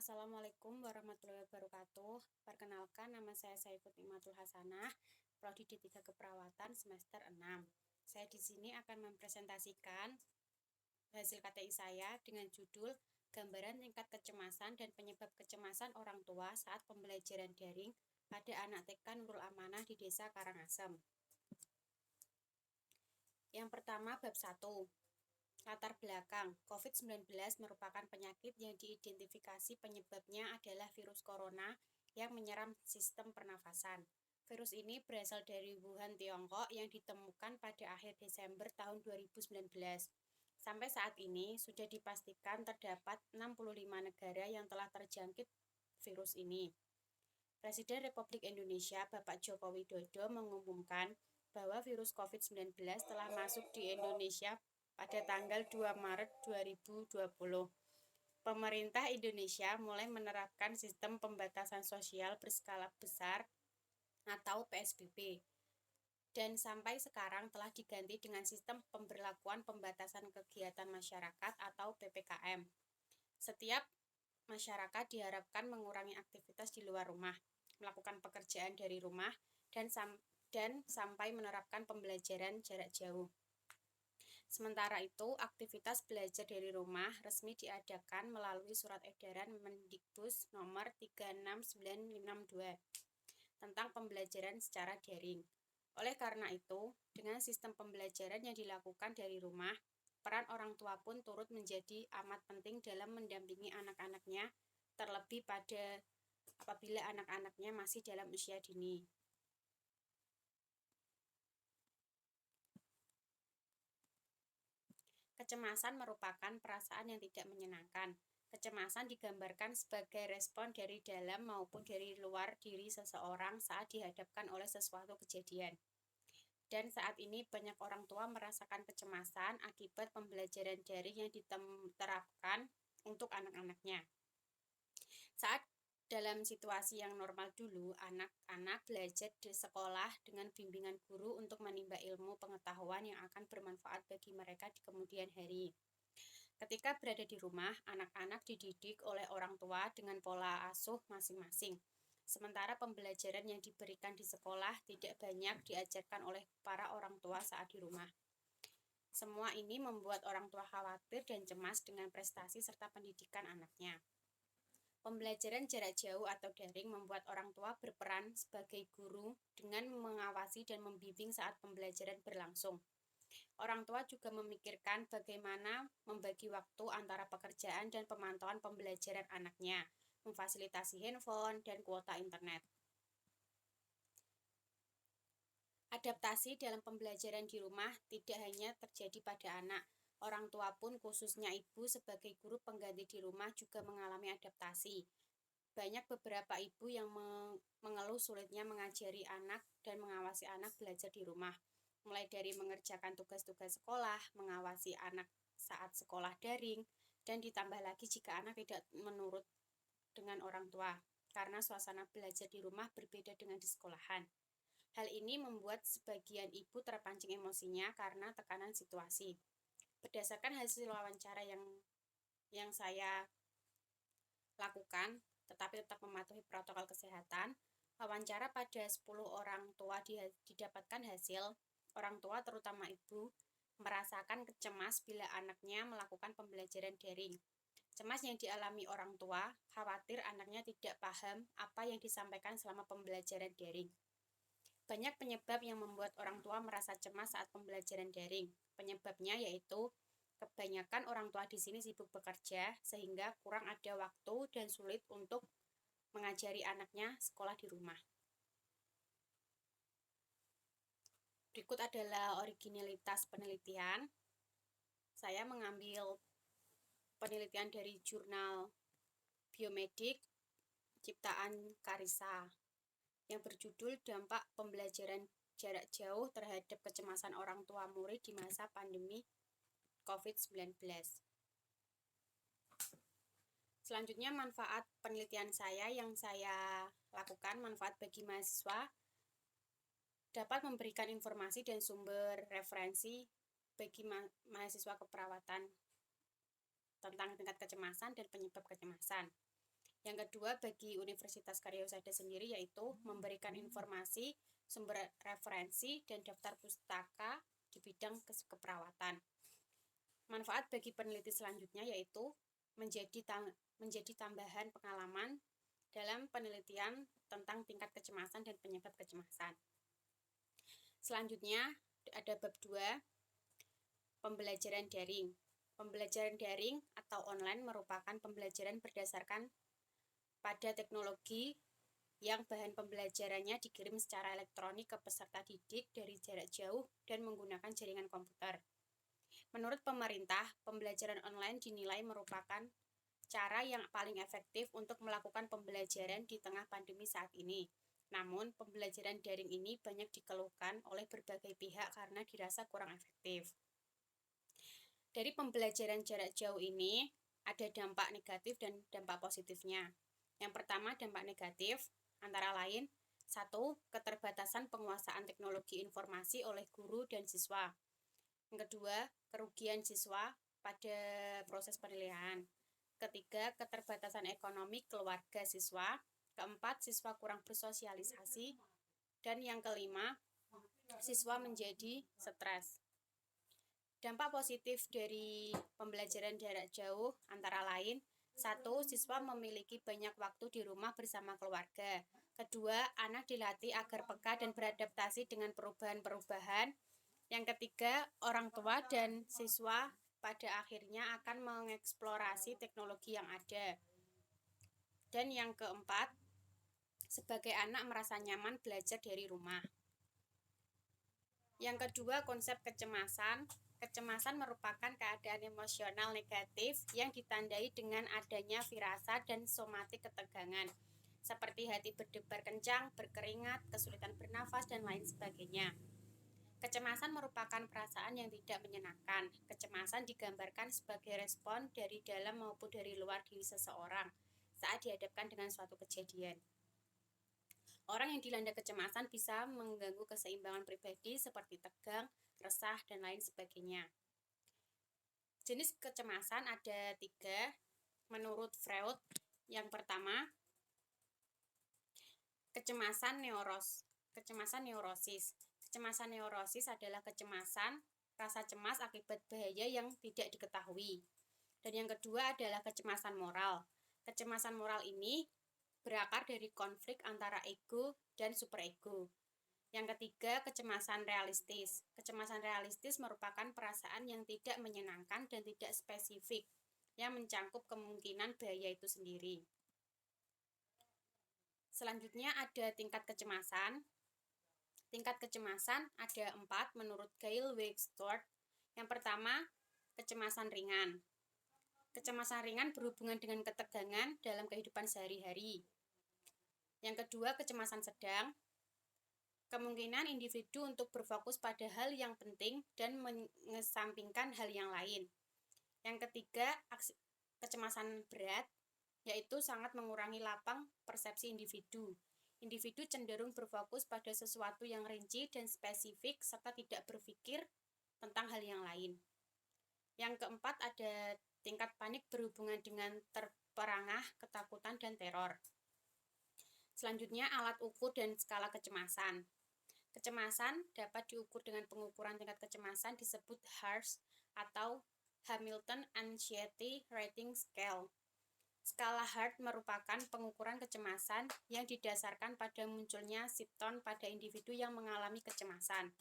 Assalamualaikum warahmatullahi wabarakatuh. Perkenalkan, nama saya Saifut Imatul Hasanah, Prodi D3 Keperawatan semester 6. Saya di sini akan mempresentasikan hasil KTI saya dengan judul Gambaran tingkat kecemasan dan penyebab kecemasan orang tua saat pembelajaran daring pada anak TK Nurul Amanah di Desa Karangasem. Yang pertama, bab 1. Latar belakang, COVID-19 merupakan penyakit yang diidentifikasi penyebabnya adalah virus corona yang menyerang sistem pernafasan. Virus ini berasal dari Wuhan, Tiongkok yang ditemukan pada akhir Desember tahun 2019. Sampai saat ini sudah dipastikan terdapat 65 negara yang telah terjangkit virus ini. Presiden Republik Indonesia Bapak Joko Widodo mengumumkan bahwa virus COVID-19 telah masuk di Indonesia pada tanggal 2 Maret 2020. Pemerintah Indonesia mulai menerapkan sistem pembatasan sosial berskala besar atau PSBB. Dan sampai sekarang telah diganti dengan sistem pemberlakuan pembatasan kegiatan masyarakat atau PPKM. Setiap masyarakat diharapkan mengurangi aktivitas di luar rumah, melakukan pekerjaan dari rumah, dan sampai menerapkan pembelajaran jarak jauh. Sementara itu, aktivitas belajar dari rumah resmi diadakan melalui Surat Edaran Mendikbud nomor 36962 tentang pembelajaran secara daring. Oleh karena itu, dengan sistem pembelajaran yang dilakukan dari rumah, peran orang tua pun turut menjadi amat penting dalam mendampingi anak-anaknya, terlebih pada apabila anak-anaknya masih dalam usia dini. Kecemasan merupakan perasaan yang tidak menyenangkan. Kecemasan digambarkan sebagai respon dari dalam maupun dari luar diri seseorang saat dihadapkan oleh sesuatu kejadian. Dan saat ini banyak orang tua merasakan kecemasan akibat pembelajaran daring yang diterapkan untuk anak-anaknya. Saat dalam situasi yang normal dulu, anak-anak belajar di sekolah dengan bimbingan guru untuk menimba ilmu pengetahuan yang akan bermanfaat bagi mereka di kemudian hari. Ketika berada di rumah, anak-anak dididik oleh orang tua dengan pola asuh masing-masing. Sementara pembelajaran yang diberikan di sekolah tidak banyak diajarkan oleh para orang tua saat di rumah. Semua ini membuat orang tua khawatir dan cemas dengan prestasi serta pendidikan anaknya. Pembelajaran jarak jauh atau daring membuat orang tua berperan sebagai guru dengan mengawasi dan membimbing saat pembelajaran berlangsung. Orang tua juga memikirkan bagaimana membagi waktu antara pekerjaan dan pemantauan pembelajaran anaknya, memfasilitasi handphone dan kuota internet. Adaptasi dalam pembelajaran di rumah tidak hanya terjadi pada anak. Orang tua pun khususnya ibu sebagai guru pengganti di rumah juga mengalami adaptasi. Banyak beberapa ibu yang mengeluh sulitnya mengajari anak dan mengawasi anak belajar di rumah. Mulai dari mengerjakan tugas-tugas sekolah, mengawasi anak saat sekolah daring, dan ditambah lagi jika anak tidak menurut dengan orang tua, karena suasana belajar di rumah berbeda dengan di sekolahan. Hal ini membuat sebagian ibu terpancing emosinya karena tekanan situasi. Berdasarkan hasil wawancara yang saya lakukan, tetapi tetap mematuhi protokol kesehatan, wawancara pada 10 orang tua didapatkan hasil orang tua terutama ibu merasakan cemas bila anaknya melakukan pembelajaran daring. Cemas yang dialami orang tua, khawatir anaknya tidak paham apa yang disampaikan selama pembelajaran daring. Banyak penyebab yang membuat orang tua merasa cemas saat pembelajaran daring. Penyebabnya yaitu kebanyakan orang tua di sini sibuk bekerja sehingga kurang ada waktu dan sulit untuk mengajari anaknya sekolah di rumah. Berikut adalah originalitas penelitian. Saya mengambil penelitian dari jurnal Biomedik ciptaan Karisa yang berjudul Dampak Pembelajaran Jarak Jauh Terhadap Kecemasan Orang Tua Murid di Masa Pandemi COVID-19. Selanjutnya, manfaat penelitian saya yang saya lakukan, manfaat bagi mahasiswa, dapat memberikan informasi dan sumber referensi bagi mahasiswa keperawatan tentang tingkat kecemasan dan penyebab kecemasan. Yang kedua, bagi Universitas Karya Husada sendiri yaitu memberikan informasi, sumber referensi, dan daftar pustaka di bidang keperawatan. Manfaat bagi peneliti selanjutnya yaitu menjadi tambahan pengalaman dalam penelitian tentang tingkat kecemasan dan penyebab kecemasan. Selanjutnya ada bab 2, pembelajaran daring. Pembelajaran daring atau online merupakan pembelajaran berdasarkan pada teknologi yang bahan pembelajarannya dikirim secara elektronik ke peserta didik dari jarak jauh dan menggunakan jaringan komputer. Menurut pemerintah, pembelajaran online dinilai merupakan cara yang paling efektif untuk melakukan pembelajaran di tengah pandemi saat ini. Namun, pembelajaran daring ini banyak dikeluhkan oleh berbagai pihak karena dirasa kurang efektif. Dari pembelajaran jarak jauh ini, ada dampak negatif dan dampak positifnya. Yang pertama, dampak negatif, antara lain, 1. Keterbatasan penguasaan teknologi informasi oleh guru dan siswa. Yang kedua, kerugian siswa pada proses penilaian. Ketiga, keterbatasan ekonomi keluarga siswa. Keempat, siswa kurang bersosialisasi. Dan yang kelima, siswa menjadi stres. Dampak positif dari pembelajaran jarak jauh antara lain, 1. Siswa memiliki banyak waktu di rumah bersama keluarga. Kedua, anak dilatih agar peka dan beradaptasi dengan perubahan-perubahan. Yang ketiga, orang tua dan siswa pada akhirnya akan mengeksplorasi teknologi yang ada. Dan yang keempat, sebagai anak merasa nyaman belajar dari rumah. Yang kedua, konsep kecemasan. Kecemasan merupakan keadaan emosional negatif yang ditandai dengan adanya firasat dan somatik ketegangan, seperti hati berdebar kencang, berkeringat, kesulitan bernafas, dan lain sebagainya. Kecemasan merupakan perasaan yang tidak menyenangkan. Kecemasan digambarkan sebagai respon dari dalam maupun dari luar diri seseorang saat dihadapkan dengan suatu kejadian. Orang yang dilanda kecemasan bisa mengganggu keseimbangan pribadi seperti tegang, resah, dan lain sebagainya. Jenis kecemasan ada 3 menurut Freud. Yang pertama, kecemasan neurosis. Kecemasan neurosis adalah kecemasan, rasa cemas akibat bahaya yang tidak diketahui. Dan yang kedua adalah kecemasan moral. Kecemasan moral ini berakar dari konflik antara ego dan superego. Yang ketiga, kecemasan realistis. Kecemasan realistis merupakan perasaan yang tidak menyenangkan dan tidak spesifik, yang mencangkup kemungkinan bahaya itu sendiri. Selanjutnya ada tingkat kecemasan. Tingkat kecemasan ada 4 menurut Gail Wexford. Yang pertama, kecemasan ringan. Kecemasan ringan berhubungan dengan ketegangan dalam kehidupan sehari-hari. Yang kedua, kecemasan sedang. Kemungkinan individu untuk berfokus pada hal yang penting dan mengesampingkan hal yang lain. Yang ketiga, kecemasan berat, yaitu sangat mengurangi lapang persepsi individu. Individu cenderung berfokus pada sesuatu yang rinci dan spesifik serta tidak berpikir tentang hal yang lain. Yang keempat ada tingkat panik berhubungan dengan terperangah, ketakutan, dan teror. Selanjutnya alat ukur dan skala kecemasan. Kecemasan dapat diukur dengan pengukuran tingkat kecemasan disebut HARS atau Hamilton Anxiety Rating Scale. Skala HART merupakan pengukuran kecemasan yang didasarkan pada munculnya simptom pada individu yang mengalami kecemasan.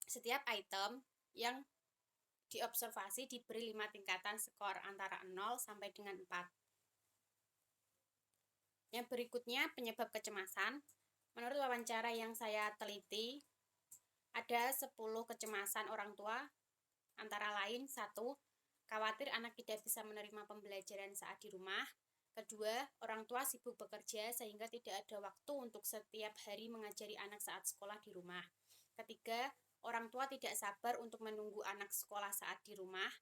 Setiap item yang diobservasi diberi 5 tingkatan skor antara 0 sampai dengan 4. Yang berikutnya penyebab kecemasan. Menurut wawancara yang saya teliti, ada 10 kecemasan orang tua, antara lain 1. Khawatir anak tidak bisa menerima pembelajaran saat di rumah. Kedua, orang tua sibuk bekerja sehingga tidak ada waktu untuk setiap hari mengajari anak saat sekolah di rumah. Ketiga, orang tua tidak sabar untuk menunggu anak sekolah saat di rumah.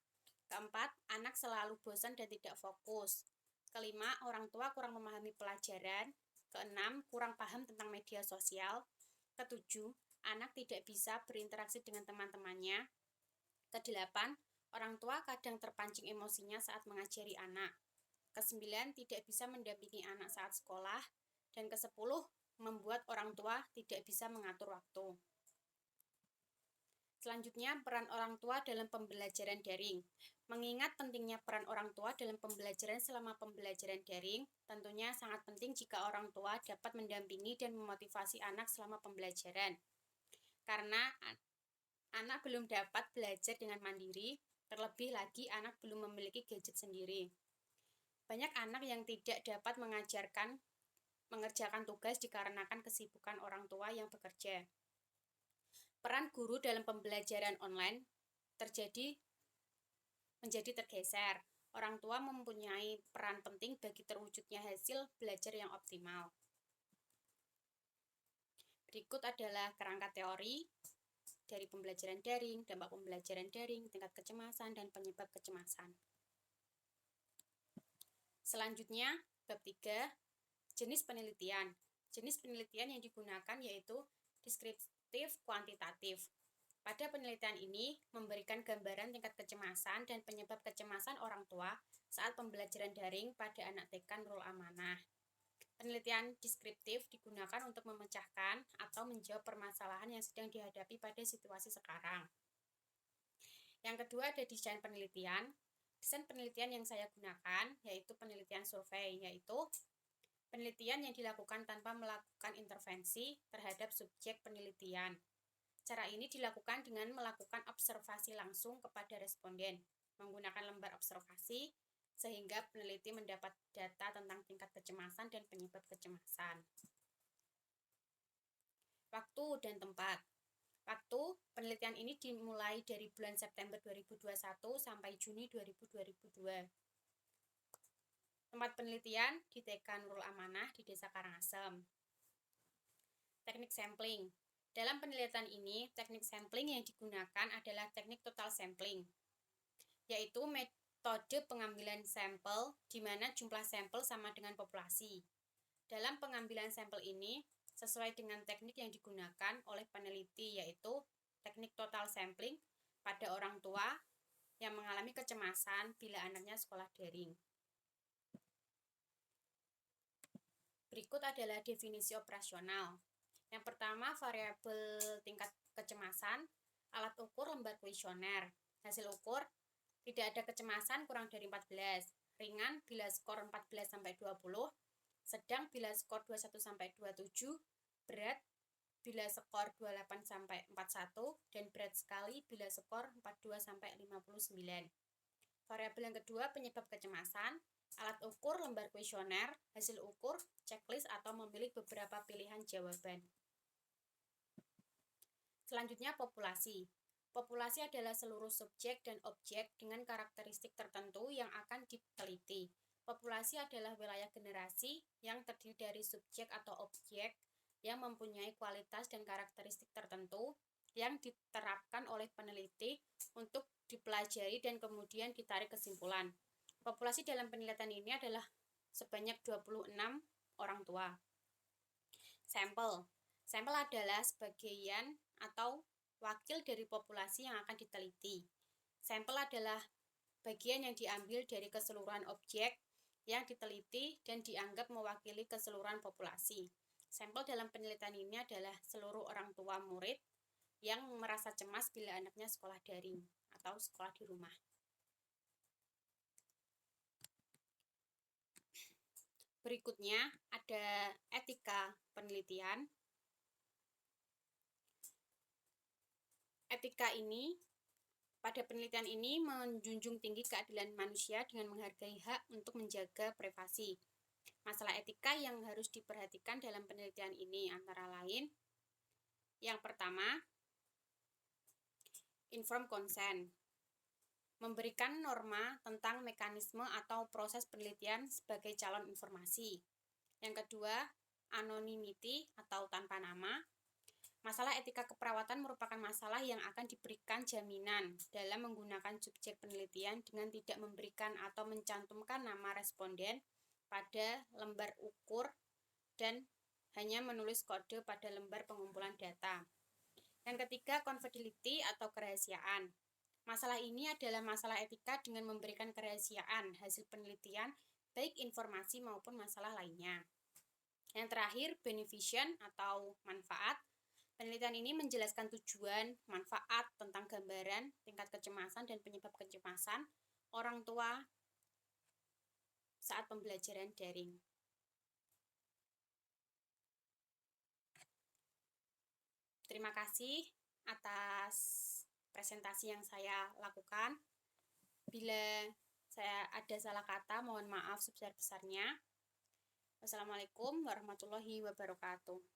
Keempat, anak selalu bosan dan tidak fokus. Kelima, orang tua kurang memahami pelajaran. Keenam, kurang paham tentang media sosial. Ketujuh, anak tidak bisa berinteraksi dengan teman-temannya. Kedelapan, orang tua kadang terpancing emosinya saat mengajari anak. Ke-9, tidak bisa mendampingi anak saat sekolah. Dan ke-10, membuat orang tua tidak bisa mengatur waktu. Selanjutnya, peran orang tua dalam pembelajaran daring. Mengingat pentingnya peran orang tua dalam pembelajaran selama pembelajaran daring, tentunya sangat penting jika orang tua dapat mendampingi dan memotivasi anak selama pembelajaran. Karena anak belum dapat belajar dengan mandiri, terlebih lagi anak belum memiliki gadget sendiri. Banyak anak yang tidak dapat mengerjakan tugas dikarenakan kesibukan orang tua yang bekerja. Peran guru dalam pembelajaran online menjadi tergeser. Orang tua mempunyai peran penting bagi terwujudnya hasil belajar yang optimal. Berikut adalah kerangka teori dari pembelajaran daring, dampak pembelajaran daring, tingkat kecemasan, dan penyebab kecemasan. Selanjutnya, bab 3, jenis penelitian. Jenis penelitian yang digunakan yaitu deskriptif kuantitatif. Pada penelitian ini, memberikan gambaran tingkat kecemasan dan penyebab kecemasan orang tua saat pembelajaran daring pada anak TK Nurul Amanah. Penelitian deskriptif digunakan untuk memecahkan atau menjawab permasalahan yang sedang dihadapi pada situasi sekarang. Yang kedua ada desain penelitian. Desain penelitian yang saya gunakan yaitu penelitian survei, yaitu penelitian yang dilakukan tanpa melakukan intervensi terhadap subjek penelitian. Cara ini dilakukan dengan melakukan observasi langsung kepada responden, menggunakan lembar observasi, sehingga peneliti mendapat data tentang tingkat kecemasan dan penyebab kecemasan. Waktu dan tempat. Waktu penelitian ini dimulai dari bulan September 2021 sampai Juni 2022. Tempat penelitian di TK Nurul Amanah di Desa Karangasem. Teknik sampling. Dalam penelitian ini, teknik sampling yang digunakan adalah teknik total sampling, yaitu metode pengambilan sampel di mana jumlah sampel sama dengan populasi. Dalam pengambilan sampel ini, sesuai dengan teknik yang digunakan oleh peneliti, yaitu teknik total sampling pada orang tua yang mengalami kecemasan bila anaknya sekolah daring. Berikut adalah definisi operasional. Yang pertama, variabel tingkat kecemasan, alat ukur lembar kuesioner. Hasil ukur, tidak ada kecemasan kurang dari 14, ringan bila skor 14-20, sedang bila skor 21-27, berat bila skor 28-41, dan berat sekali bila skor 42-59. Variabel yang kedua, penyebab kecemasan, alat ukur lembar kuesioner, hasil ukur, checklist atau memilih beberapa pilihan jawaban. Selanjutnya, populasi. Populasi adalah seluruh subjek dan objek dengan karakteristik tertentu yang akan diteliti. Populasi adalah wilayah generasi yang terdiri dari subjek atau objek yang mempunyai kualitas dan karakteristik tertentu yang diterapkan oleh peneliti untuk dipelajari dan kemudian ditarik kesimpulan. Populasi dalam penelitian ini adalah sebanyak 26 orang tua. Sampel. Sampel adalah sebagian atau wakil dari populasi yang akan diteliti. Sampel adalah bagian yang diambil dari keseluruhan objek yang diteliti dan dianggap mewakili keseluruhan populasi. Sampel dalam penelitian ini adalah seluruh orang tua murid yang merasa cemas bila anaknya sekolah daring atau sekolah di rumah. Berikutnya ada etika penelitian. Etika ini, pada penelitian ini menjunjung tinggi keadilan manusia dengan menghargai hak untuk menjaga privasi. Masalah etika yang harus diperhatikan dalam penelitian ini antara lain, yang pertama, informed consent. Memberikan norma tentang mekanisme atau proses penelitian sebagai calon informasi. Yang kedua, anonymity atau tanpa nama. Masalah etika keperawatan merupakan masalah yang akan diberikan jaminan dalam menggunakan subjek penelitian dengan tidak memberikan atau mencantumkan nama responden pada lembar ukur dan hanya menulis kode pada lembar pengumpulan data. Yang ketiga, confidentiality atau kerahasiaan. Masalah ini adalah masalah etika dengan memberikan kerahasiaan hasil penelitian baik informasi maupun masalah lainnya. Yang terakhir, beneficent atau manfaat. Penelitian ini menjelaskan tujuan, manfaat tentang gambaran, tingkat kecemasan, dan penyebab kecemasan orang tua saat pembelajaran daring. Terima kasih atas presentasi yang saya lakukan. Bila saya ada salah kata, mohon maaf sebesar-besarnya. Wassalamualaikum warahmatullahi wabarakatuh.